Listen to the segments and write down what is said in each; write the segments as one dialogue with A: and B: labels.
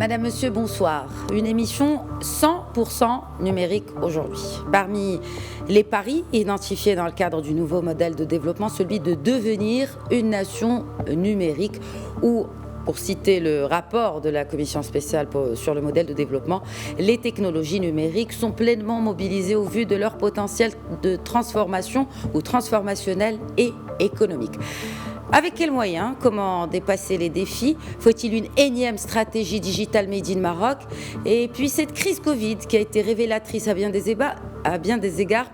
A: Madame, Monsieur, bonsoir. Une émission 100% numérique aujourd'hui. Parmi les paris identifiés dans le cadre du nouveau modèle de développement, celui de devenir une nation numérique où, pour citer le rapport de la commission spéciale sur le modèle de développement, les technologies numériques sont pleinement mobilisées au vu de leur potentiel de transformation ou transformationnel et économique. Avec quels moyens? Comment dépasser les défis? Faut-il une énième stratégie digitale made in Maroc? Et puis cette crise Covid qui a été révélatrice à bien des égards,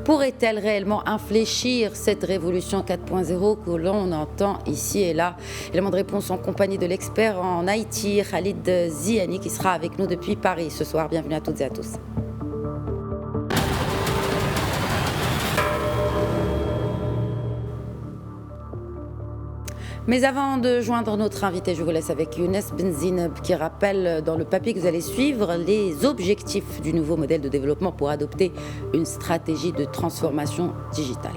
A: pourrait-elle réellement infléchir cette révolution 4.0 que l'on entend ici et là? Élément de réponse en compagnie de l'expert en IT, Khalid Ziani, qui sera avec nous depuis Paris ce soir. Bienvenue à toutes et à tous. Mais avant de joindre notre invité, je vous laisse avec Younes Benzineb qui rappelle dans le papier que vous allez suivre les objectifs du nouveau modèle de développement pour adopter une stratégie de transformation digitale.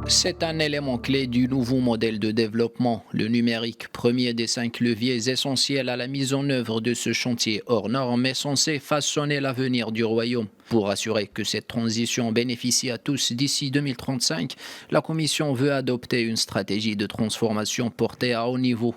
B: C'est un élément clé du nouveau modèle de développement, le numérique, premier des 5 leviers essentiels à la mise en œuvre de ce chantier hors norme est censé façonner l'avenir du royaume. Pour assurer que cette transition bénéficie à tous d'ici 2035, la Commission veut adopter une stratégie de transformation portée à haut niveau.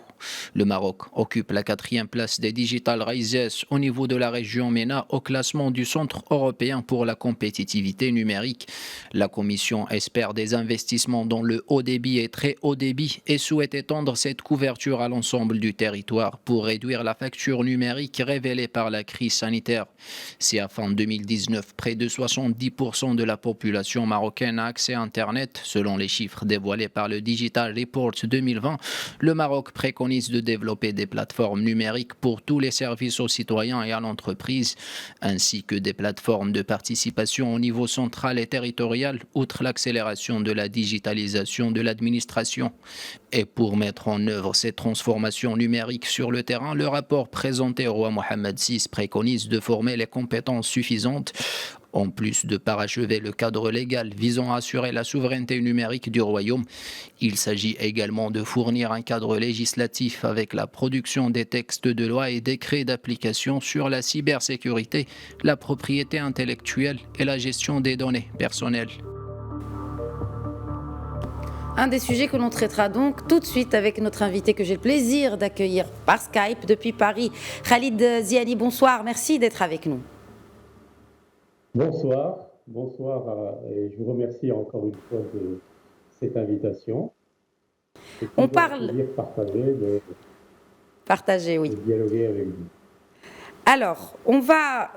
B: Le Maroc occupe la 4e place des Digital Rises au niveau de la région MENA au classement du Centre européen pour la compétitivité numérique. La Commission espère des investissements dans le haut débit et très haut débit et souhaite étendre cette couverture à l'ensemble du territoire pour réduire la facture numérique révélée par la crise sanitaire. Si à fin 2019, près de 70% de la population marocaine a accès à Internet, selon les chiffres dévoilés par le Digital Report 2020, le Maroc préconise de développer des plateformes numériques pour tous les services aux citoyens et à l'entreprise, ainsi que des plateformes de participation au niveau central et territorial, outre l'accélération de la digitalisation de l'administration. Et pour mettre en œuvre ces transformations numériques sur le terrain, le rapport présenté au roi Mohammed VI préconise de former les compétences suffisantes, en plus de parachever le cadre légal visant à assurer la souveraineté numérique du royaume. Il s'agit également de fournir un cadre législatif avec la production des textes de loi et décrets d'application sur la cybersécurité, la propriété intellectuelle et la gestion des données personnelles.
A: Un des sujets que l'on traitera donc tout de suite avec notre invité que j'ai le plaisir d'accueillir par Skype depuis Paris. Khalid Ziani, bonsoir, merci d'être avec nous.
C: Bonsoir, et je vous remercie encore une fois de cette invitation.
A: On parle. Partager, oui.
C: De dialoguer avec vous.
A: Alors, on va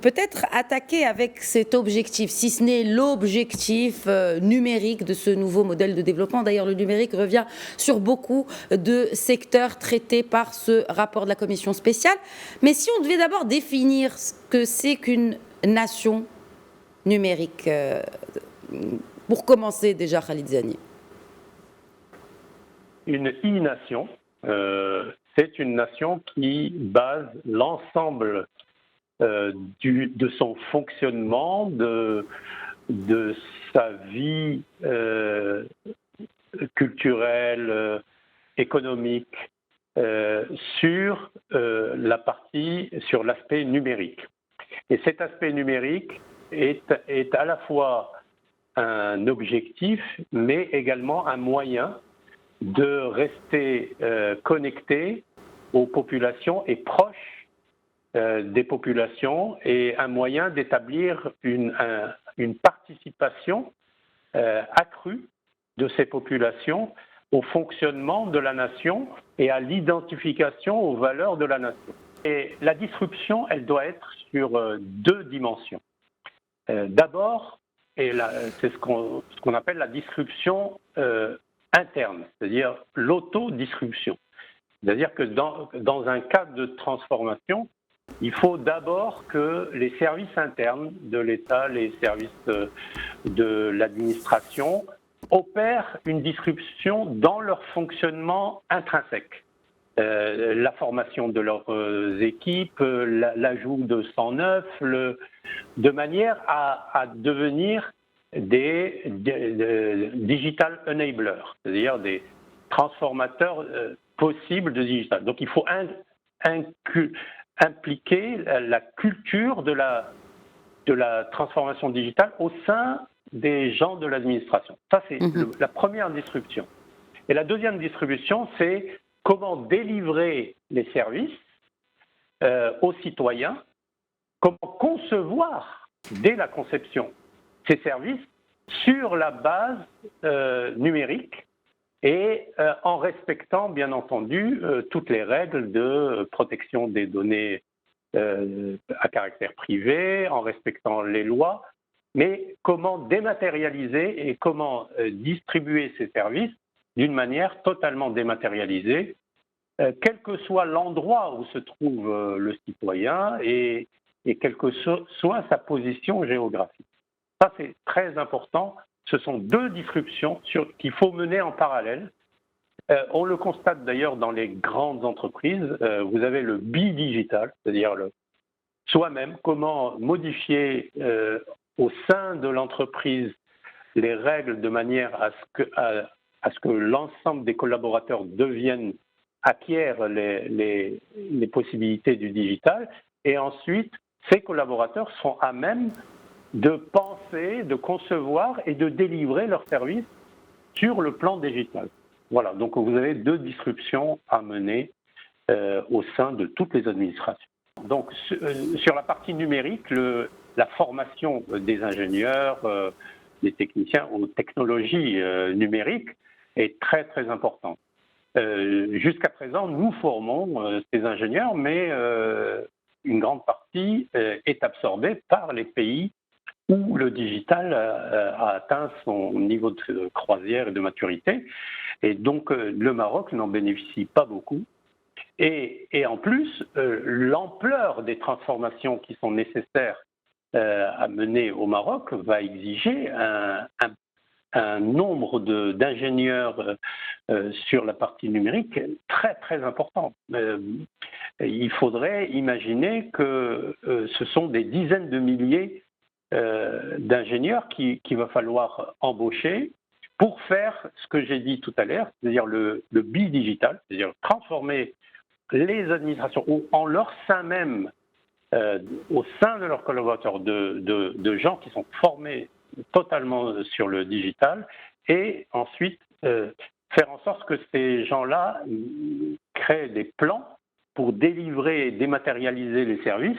A: peut-être attaquer avec cet objectif, si ce n'est l'objectif numérique de ce nouveau modèle de développement. D'ailleurs, le numérique revient sur beaucoup de secteurs traités par ce rapport de la commission spéciale. Mais si on devait d'abord définir ce que c'est qu'une nation numérique, pour commencer déjà, Khalid Ziani.
D: Une e-nation, c'est une nation qui base l'ensemble de son fonctionnement, de sa vie culturelle, économique, sur l'aspect numérique. Et cet aspect numérique est à la fois un objectif, mais également un moyen de rester connecté aux populations et proche des populations, et un moyen d'établir une participation accrue de ces populations au fonctionnement de la nation et à l'identification aux valeurs de la nation. Et la disruption, elle doit être sur 2 dimensions. D'abord, c'est ce qu'on appelle la disruption interne, c'est-à-dire l'autodisruption. C'est-à-dire que dans un cadre de transformation, il faut d'abord que les services internes de l'État, les services de l'administration, opèrent une disruption dans leur fonctionnement intrinsèque. La formation de leurs équipes, l'ajout de 109, de manière à devenir des digital enablers, c'est-à-dire des transformateurs possible de digital. Donc il faut impliquer la culture de la transformation digitale au sein des gens de l'administration. Ça, c'est la première disruption. Et la deuxième disruption, c'est comment délivrer les services aux citoyens, comment concevoir dès la conception ces services sur la base numérique et en respectant, bien entendu, toutes les règles de protection des données à caractère privé, en respectant les lois, mais comment dématérialiser et comment distribuer ces services d'une manière totalement dématérialisée, quel que soit l'endroit où se trouve le citoyen et quelle que soit sa position géographique. Ça, c'est très important. Ce sont deux disruptions qu'il faut mener en parallèle. On le constate d'ailleurs dans les grandes entreprises. Vous avez le bidigital, c'est-à-dire soi-même, comment modifier au sein de l'entreprise les règles de manière à ce que l'ensemble des collaborateurs acquièrent les possibilités du digital, et ensuite ces collaborateurs sont à même de penser, de concevoir et de délivrer leurs services sur le plan digital. Voilà, donc vous avez deux disruptions à mener au sein de toutes les administrations. Donc sur la partie numérique, la formation des ingénieurs, des techniciens aux technologies numériques est très très importante. Jusqu'à présent, nous formons ces ingénieurs, mais une grande partie est absorbée par les pays où le digital a atteint son niveau de croisière et de maturité. Et donc, le Maroc n'en bénéficie pas beaucoup. Et en plus, l'ampleur des transformations qui sont nécessaires à mener au Maroc va exiger un nombre d'ingénieurs sur la partie numérique très, très important. Il faudrait imaginer que ce sont des dizaines de milliers d'ingénieurs qu'il va falloir embaucher pour faire ce que j'ai dit tout à l'heure, c'est-à-dire le bidigital, c'est-à-dire transformer les administrations en leur sein même, au sein de leurs collaborateurs, de gens qui sont formés totalement sur le digital, et ensuite faire en sorte que ces gens-là créent des plans pour délivrer et dématérialiser les services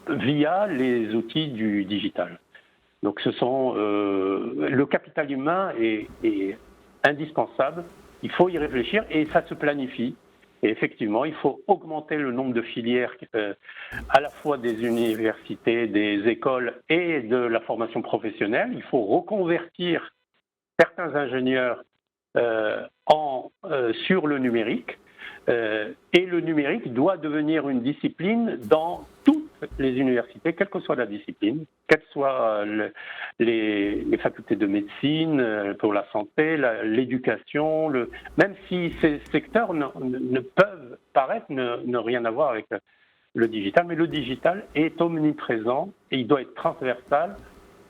D: via les outils du digital. Donc le capital humain est indispensable, il faut y réfléchir et ça se planifie. Et effectivement, il faut augmenter le nombre de filières à la fois des universités, des écoles et de la formation professionnelle. Il faut reconvertir certains ingénieurs sur le numérique. Et le numérique doit devenir une discipline dans toutes les universités, quelle que soit la discipline, quelles soient les facultés de médecine, pour la santé, l'éducation, même si ces secteurs ne peuvent paraître ne rien avoir avec le digital, mais le digital est omniprésent et il doit être transversal.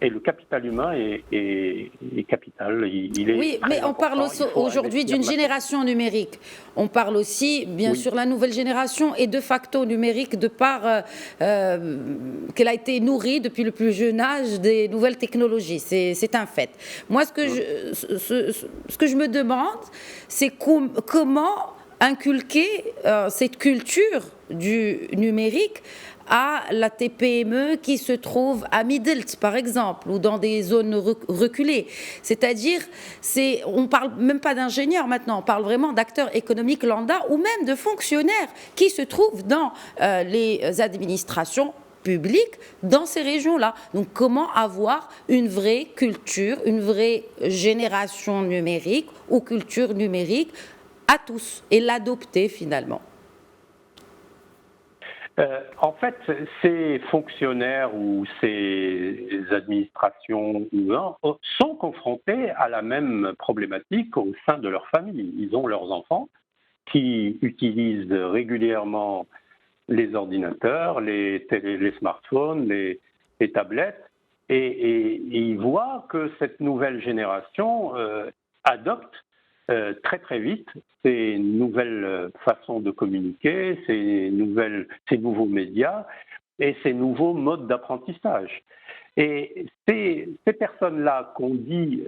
D: Et le capital humain est capital.
A: Oui, mais on parle aujourd'hui d'une génération numérique. On parle aussi, bien sûr, la nouvelle génération est de facto numérique de par qu'elle a été nourrie depuis le plus jeune âge des nouvelles technologies. C'est un fait. Moi, ce que je me demande, c'est comment inculquer cette culture du numérique à la TPME qui se trouve à Midelt, par exemple, ou dans des zones reculées. C'est-à-dire, on ne parle même pas d'ingénieurs maintenant, on parle vraiment d'acteurs économiques lambda ou même de fonctionnaires qui se trouvent dans les administrations publiques dans ces régions-là. Donc, comment avoir une vraie culture, une vraie génération numérique ou culture numérique à tous et l'adopter finalement?
D: En fait, ces fonctionnaires ou ces administrations sont confrontés à la même problématique au sein de leur famille. Ils ont leurs enfants qui utilisent régulièrement les ordinateurs, les smartphones, les tablettes, et ils voient que cette nouvelle génération adopte très très vite ces nouvelles façons de communiquer, ces nouveaux médias et ces nouveaux modes d'apprentissage. Et ces personnes-là qu'on dit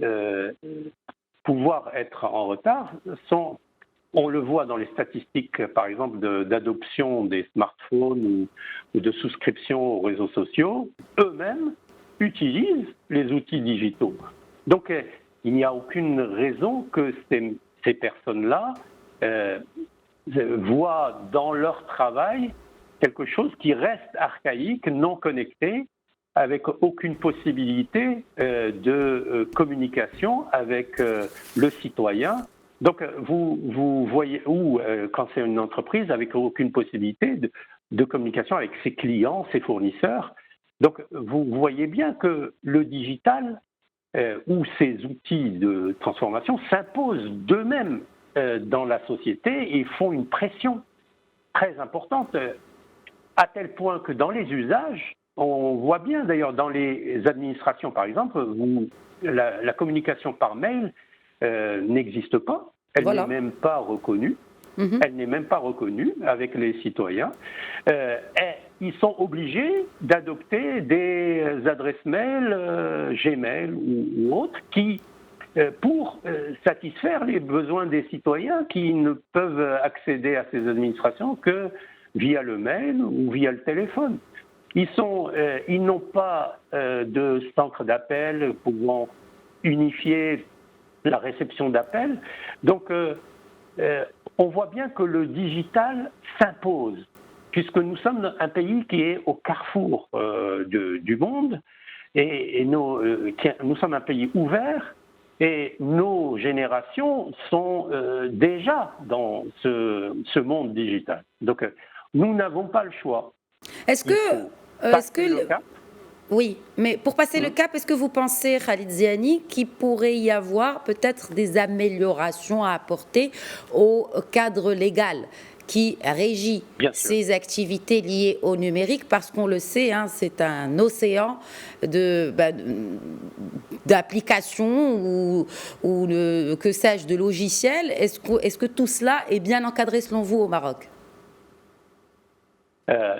D: pouvoir être en retard on le voit dans les statistiques, par exemple, d'adoption des smartphones ou de souscription aux réseaux sociaux, eux-mêmes utilisent les outils digitaux. Donc, il n'y a aucune raison que ces personnes-là voient dans leur travail quelque chose qui reste archaïque, non connecté, avec aucune possibilité de communication avec le citoyen. Donc, vous voyez, ou quand c'est une entreprise, avec aucune possibilité de communication avec ses clients, ses fournisseurs. Donc, vous voyez bien que le digital ou ces outils de transformation s'imposent d'eux-mêmes dans la société et font une pression très importante, à tel point que dans les usages, on voit bien d'ailleurs dans les administrations, par exemple, où la communication par mail n'existe pas, elle n'est même pas reconnue. Elle n'est même pas reconnue avec les citoyens. Ils sont obligés d'adopter des adresses mail, Gmail ou autres, pour satisfaire les besoins des citoyens qui ne peuvent accéder à ces administrations que via le mail ou via le téléphone. Ils n'ont pas de centre d'appel pouvant unifier la réception d'appels. Donc, on voit bien que le digital s'impose, puisque nous sommes un pays qui est au carrefour du monde, et nous sommes un pays ouvert, et nos générations sont déjà dans ce monde digital. Donc, nous n'avons pas le choix.
A: Oui, mais pour passer le cap, est-ce que vous pensez, Khalid Ziani, qu'il pourrait y avoir peut-être des améliorations à apporter au cadre légal qui régit ces activités liées au numérique, parce qu'on le sait, c'est un océan d'applications ou que sais-je, de logiciels. Est-ce que tout cela est bien encadré selon vous au Maroc ?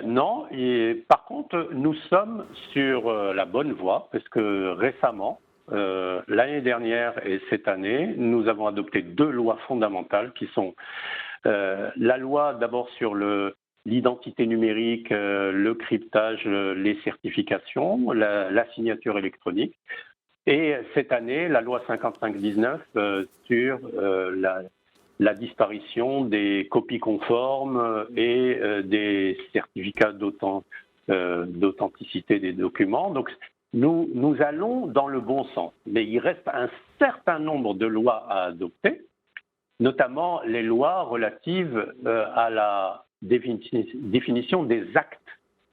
D: Non, et par contre, nous sommes sur la bonne voie, parce que récemment, l'année dernière et cette année, nous avons adopté 2 lois fondamentales qui sont la loi d'abord sur l'identité numérique, le cryptage, les certifications, la signature électronique, et cette année, la loi 5519 sur la disparition des copies conformes et des certificats d'authenticité des documents. Donc, nous allons dans le bon sens. Mais il reste un certain nombre de lois à adopter, notamment les lois relatives à la définition des actes.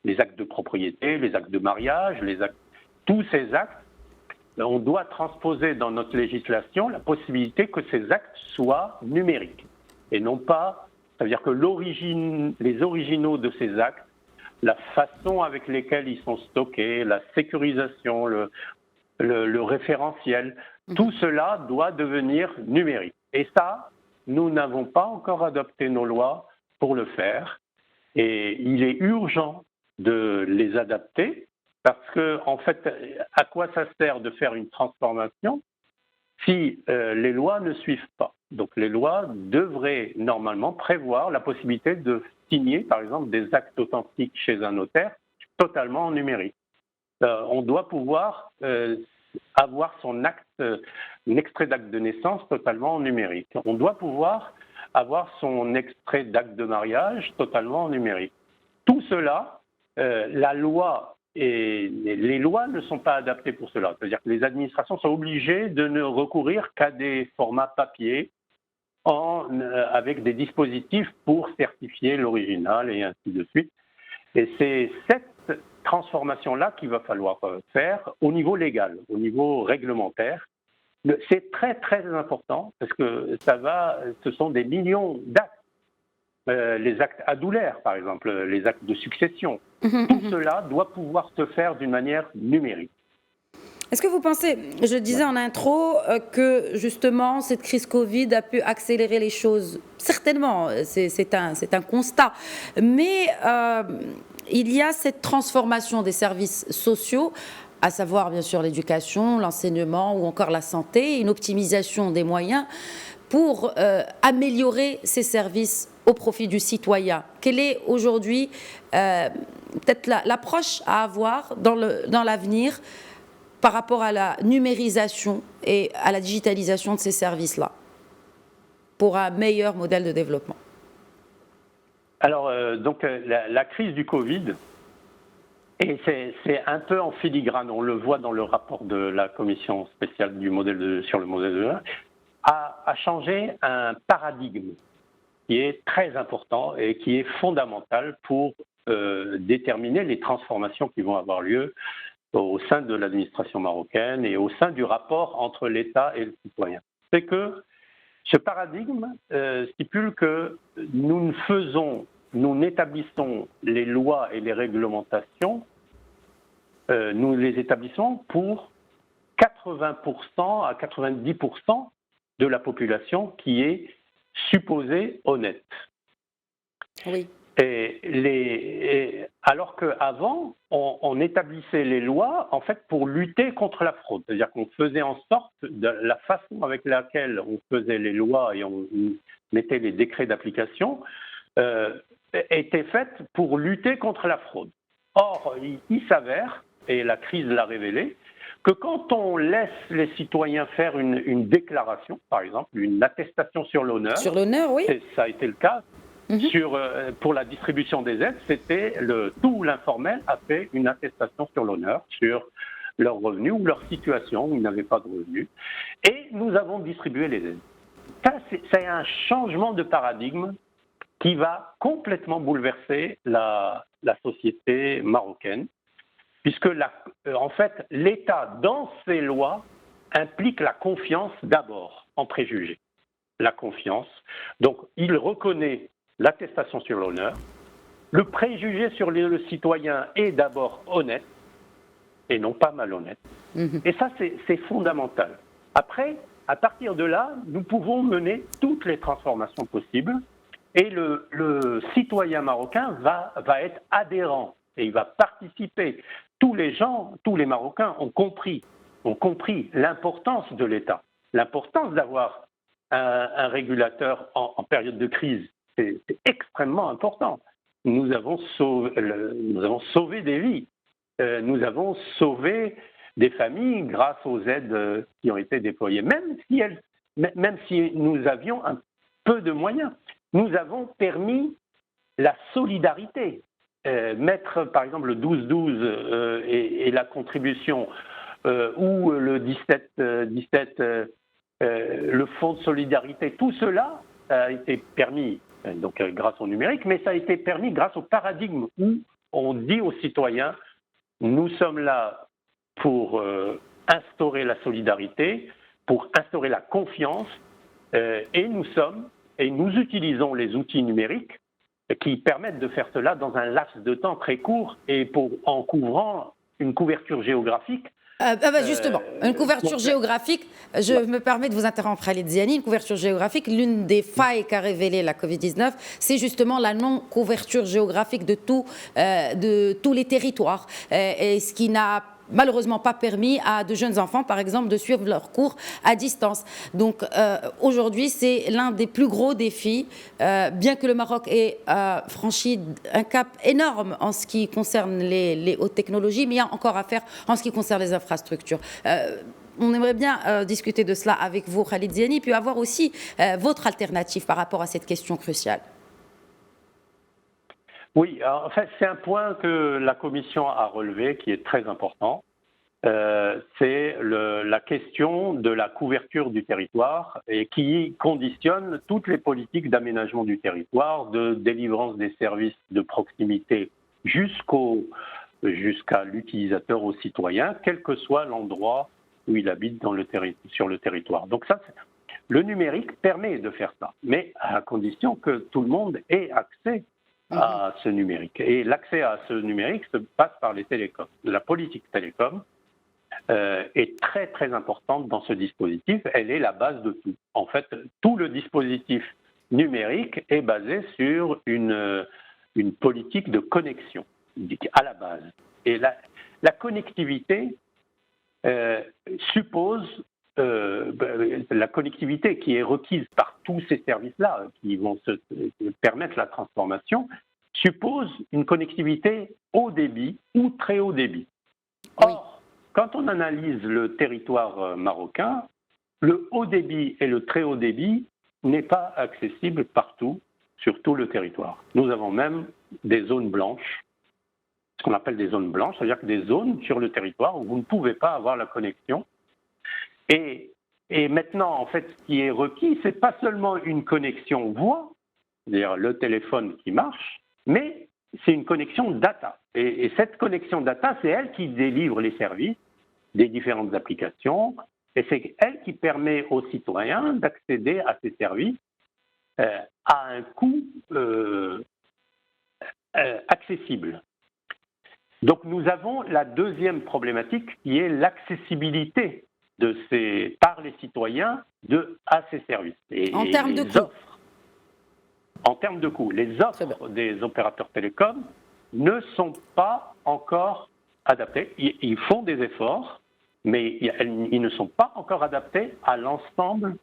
D: Les actes de propriété, les actes de mariage, tous ces actes. On doit transposer dans notre législation la possibilité que ces actes soient numériques et non pas, c'est-à-dire que les originaux de ces actes, la façon avec lesquelles ils sont stockés, la sécurisation, le référentiel, tout cela doit devenir numérique. Et ça, nous n'avons pas encore adopté nos lois pour le faire et il est urgent de les adapter. Parce que, en fait, à quoi ça sert de faire une transformation si les lois ne suivent pas? Donc, les lois devraient normalement prévoir la possibilité de signer, par exemple, des actes authentiques chez un notaire totalement en numérique. On doit pouvoir avoir son extrait d'acte de naissance totalement en numérique. On doit pouvoir avoir son extrait d'acte de mariage totalement en numérique. Tout cela, la loi et les lois ne sont pas adaptées pour cela. C'est-à-dire que les administrations sont obligées de ne recourir qu'à des formats papier avec des dispositifs pour certifier l'original et ainsi de suite. Et c'est cette transformation-là qu'il va falloir faire au niveau légal, au niveau réglementaire. C'est très, très important parce que ce sont des millions d'actes. Les actes adulaires, par exemple, les actes de succession. Tout cela doit pouvoir se faire d'une manière numérique.
A: Est-ce que vous pensez, je disais en intro, que justement cette crise Covid a pu accélérer les choses? Certainement, c'est un constat. Mais il y a cette transformation des services sociaux, à savoir bien sûr l'éducation, l'enseignement ou encore la santé, une optimisation des moyens pour améliorer ces services au profit du citoyen. Quelle est aujourd'hui peut-être l'approche à avoir dans l'avenir par rapport à la numérisation et à la digitalisation de ces services-là, pour un meilleur modèle de développement?
D: Alors, la crise du Covid, et c'est un peu en filigrane, on le voit dans le rapport de la commission spéciale sur le modèle de a changé un paradigme qui est très important et qui est fondamental pour déterminer les transformations qui vont avoir lieu au sein de l'administration marocaine et au sein du rapport entre l'État et le citoyen. C'est que ce paradigme stipule que nous n'établissons les lois et les réglementations, nous les établissons pour 80% à 90% de la population qui est supposée honnête.
A: Oui.
D: Alors qu'avant, on établissait les lois en fait pour lutter contre la fraude. C'est-à-dire qu'on faisait en sorte, de la façon avec laquelle on faisait les lois et on mettait les décrets d'application, était faite pour lutter contre la fraude. Or, il s'avère, et la crise l'a révélé, que quand on laisse les citoyens faire une déclaration, par exemple, une attestation sur l'honneur,
A: oui.
D: Ça a été le cas, pour la distribution des aides, tout l'informel a fait une attestation sur l'honneur, sur leurs revenus ou leur situation où ils n'avaient pas de revenus. Et nous avons distribué les aides. Ça, c'est un changement de paradigme qui va complètement bouleverser la société marocaine, puisque en fait, l'État, dans ses lois, implique la confiance d'abord, en préjugé. La confiance. Donc, il reconnaît l'attestation sur l'honneur. Le préjugé sur le citoyen est d'abord honnête et non pas malhonnête. Et ça, c'est fondamental. Après, à partir de là, nous pouvons mener toutes les transformations possibles et le citoyen marocain va être adhérent et il va participer. Tous les Marocains ont compris l'importance de l'État, l'importance d'avoir un régulateur en période de crise. C'est extrêmement important. Nous avons sauvé des vies. Nous avons sauvé des familles grâce aux aides qui ont été déployées. Même si nous avions un peu de moyens, nous avons permis la solidarité. Mettre par exemple le 12-12 et la contribution ou le 17-17, le fonds de solidarité, tout cela a été permis donc grâce au numérique, mais ça a été permis grâce au paradigme où on dit aux citoyens, nous sommes là pour instaurer la solidarité, pour instaurer la confiance, et nous utilisons les outils numériques qui permettent de faire cela dans un laps de temps très court et en couvrant une couverture géographique.
A: Justement, une couverture géographique, je me permets de vous interrompre, Khalid Ziani, une couverture géographique, l'une des failles qu'a révélé la Covid-19, c'est justement la non-couverture géographique de tous les territoires, et ce qui n'a malheureusement pas permis à de jeunes enfants, par exemple, de suivre leurs cours à distance. Donc aujourd'hui, c'est l'un des plus gros défis, bien que le Maroc ait franchi un cap énorme en ce qui concerne les hautes technologies, mais il y a encore à faire en ce qui concerne les infrastructures. On aimerait bien discuter de cela avec vous, Khalid Ziani, puis avoir aussi votre alternative par rapport à cette question cruciale.
D: Oui, en fait, c'est un point que la Commission a relevé qui est très important. C'est la question de la couverture du territoire et qui conditionne toutes les politiques d'aménagement du territoire, de délivrance des services de proximité jusqu'à l'utilisateur, au citoyen, quel que soit l'endroit où il habite sur le territoire. Donc ça, le numérique permet de faire ça, mais à condition que tout le monde ait accès à ce numérique. Et l'accès à ce numérique se passe par les télécoms. La politique télécom est très très importante dans ce dispositif. Elle est la base de tout. En fait, tout le dispositif numérique est basé sur une politique de connexion à la base. Et la connectivité suppose la connectivité qui est requise par tous ces services-là qui vont permettre la transformation suppose une connectivité haut débit ou très haut débit. Or, quand on analyse le territoire marocain, le haut débit et le très haut débit n'est pas accessible partout sur tout le territoire. Nous avons même des zones blanches, ce qu'on appelle des zones blanches, c'est-à-dire que des zones sur le territoire où vous ne pouvez pas avoir la connexion. Et maintenant, en fait, ce qui est requis, c'est pas seulement une connexion voix, c'est-à-dire le téléphone qui marche, mais c'est une connexion data. Et cette connexion data, c'est elle qui délivre les services des différentes applications, et c'est elle qui permet aux citoyens d'accéder à ces services à un coût accessible. Donc nous avons la deuxième problématique qui est l'accessibilité par les citoyens à ces services.
A: En termes de coût.
D: En termes de coût, les offres des opérateurs télécoms ne sont pas encore adaptées. Ils font des efforts, mais ils ne sont pas encore adaptés à l'ensemble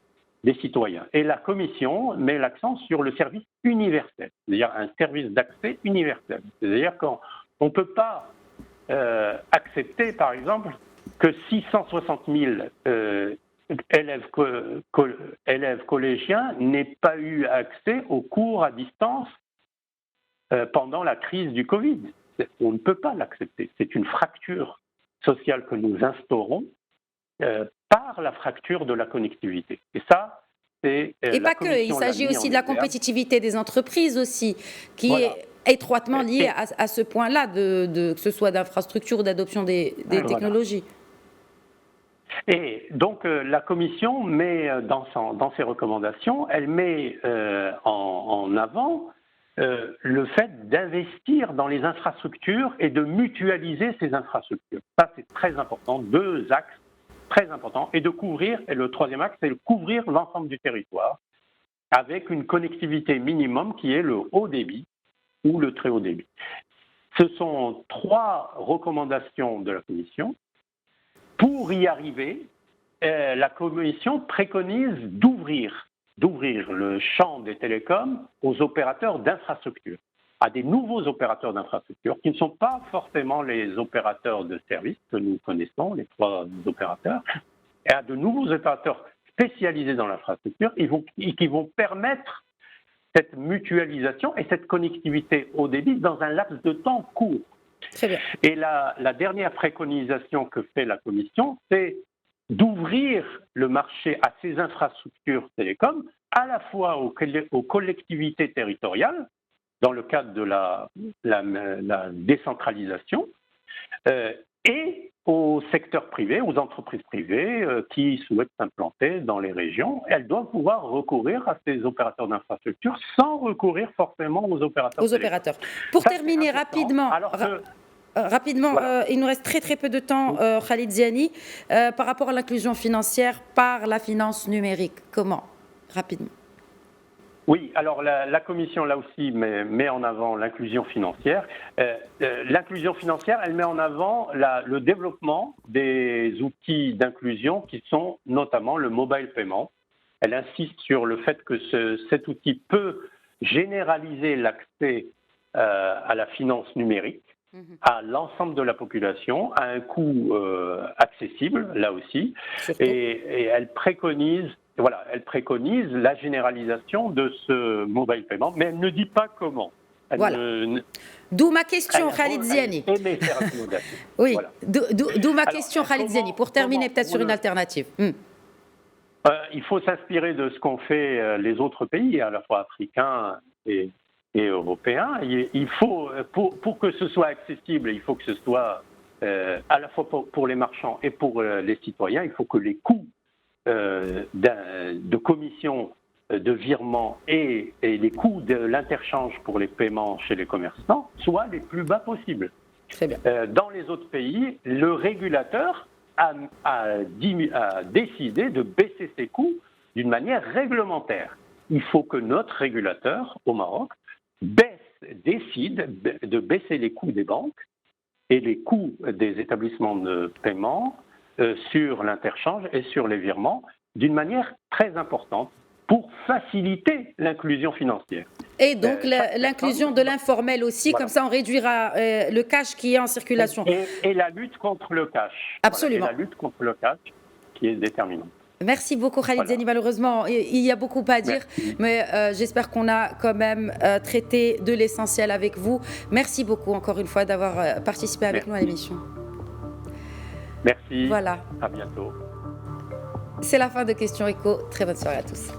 D: des citoyens. Et la Commission met l'accent sur le service universel, c'est-à-dire un service d'accès universel. C'est-à-dire qu'on ne peut pas accepter, par exemple, que 660 000 élèves collégiens n'aient pas eu accès aux cours à distance pendant la crise du Covid. On ne peut pas l'accepter. C'est une fracture sociale que nous instaurons par la fracture de la connectivité. Et ça, c'est
A: et pas que, il s'agit aussi de la compétitivité des entreprises aussi, qui est étroitement liée à ce point-là, que ce soit d'infrastructure ou d'adoption des technologies.
D: Et donc la Commission met dans ses recommandations, elle met en avant le fait d'investir dans les infrastructures et de mutualiser ces infrastructures. Ça, c'est très important. 2 axes très importants. Et de couvrir, et le troisième axe, c'est de couvrir l'ensemble du territoire avec une connectivité minimum qui est le haut débit ou le très haut débit. Ce sont 3 recommandations de la Commission. Pour y arriver, la Commission préconise d'ouvrir le champ des télécoms aux opérateurs d'infrastructures, à des nouveaux opérateurs d'infrastructures qui ne sont pas forcément les opérateurs de services que nous connaissons, les 3 opérateurs, et à de nouveaux opérateurs spécialisés dans l'infrastructure et qui vont permettre cette mutualisation et cette connectivité haut débit dans un laps de temps court.
A: Très bien.
D: Et la dernière préconisation que fait la Commission, c'est d'ouvrir le marché à ces infrastructures télécoms, à la fois aux collectivités territoriales, dans le cadre de la décentralisation, et au secteur privé, aux entreprises privées qui souhaitent s'implanter dans les régions. Elles doivent pouvoir recourir à ces opérateurs d'infrastructure sans recourir forcément aux opérateurs.
A: Pour terminer rapidement... Rapidement, voilà. Il nous reste très peu de temps, Khalid Ziani, par rapport à l'inclusion financière par la finance numérique. Comment? Rapidement.
D: Oui, alors la Commission, là aussi, met en avant l'inclusion financière. L'inclusion financière, elle met en avant le développement des outils d'inclusion qui sont notamment le mobile payment. Elle insiste sur le fait que cet outil peut généraliser l'accès à la finance numérique à l'ensemble de la population, à un coût accessible, là aussi, et elle préconise la généralisation de ce mobile payment, mais elle ne dit pas comment.
A: D'où ma question, Khalid Ziani. Oui, voilà. D'où ma question, Khalid Ziani, pour terminer peut-être sur une alternative.
D: Il faut s'inspirer de ce qu'ont fait les autres pays, à la fois africains et européens. Il faut, pour que ce soit accessible, il faut que ce soit à la fois pour les marchands et pour les citoyens, il faut que les coûts de commission, de virement et les coûts de l'interchange pour les paiements chez les commerçants soient les plus bas possibles.
A: Très bien.
D: Dans les autres pays, le régulateur a décidé de baisser ses coûts d'une manière réglementaire. Il faut que notre régulateur au Maroc décide de baisser les coûts des banques et les coûts des établissements de paiement sur l'interchange et sur les virements d'une manière très importante pour faciliter l'inclusion financière.
A: Et donc l'inclusion de l'informel aussi, voilà. Comme ça on réduira le cash qui est en circulation.
D: Et la lutte contre le cash.
A: Absolument.
D: Voilà, et la lutte contre le cash qui est déterminante.
A: Merci beaucoup Khalid Zeni. Malheureusement, il y a beaucoup à dire, mais j'espère qu'on a quand même traité de l'essentiel avec vous. Merci beaucoup encore une fois d'avoir participé avec nous à l'émission.
D: Merci.
A: Voilà.
D: À bientôt.
A: C'est la fin de Question Écho. Très bonne soirée à tous.